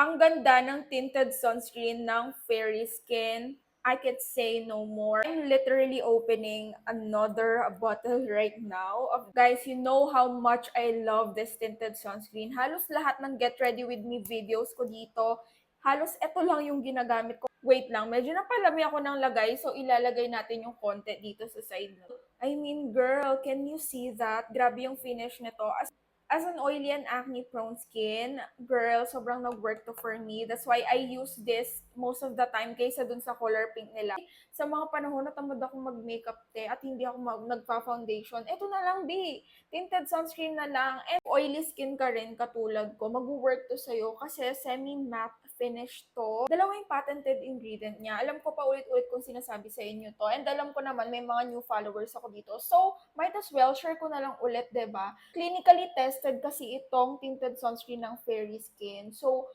Ang ganda ng tinted sunscreen ng Fairy Skin. I can say no more. I'm literally opening another bottle right now. Guys, you know how much I love this tinted sunscreen. Halos lahat ng get ready with me videos ko dito, halos ito lang yung ginagamit ko. Wait lang, medyo napalami ako ng lagay, so ilalagay natin yung konti dito sa side na to. I mean, girl, can you see that? Grabe yung finish nito. As an oily and acne prone skin, girl, sobrang nag-work to for me. That's why I use this most of the time kaysa dun sa color pink nila. Sa mga panahon na tamad akong mag-makeup at hindi ako nagpa-foundation, eto na lang, B. Tinted sunscreen na lang. And oily skin ka rin katulad ko, mag-work to sa'yo kasi semi-matte finish to. Dalawa yung patented ingredient niya. Alam ko pa ulit-ulit kung sinasabi sa inyo to. And alam ko naman may mga new followers ako dito. So, might as well share ko na lang ulit, 'di ba? Clinically tested kasi itong tinted sunscreen ng Fairy Skin. So,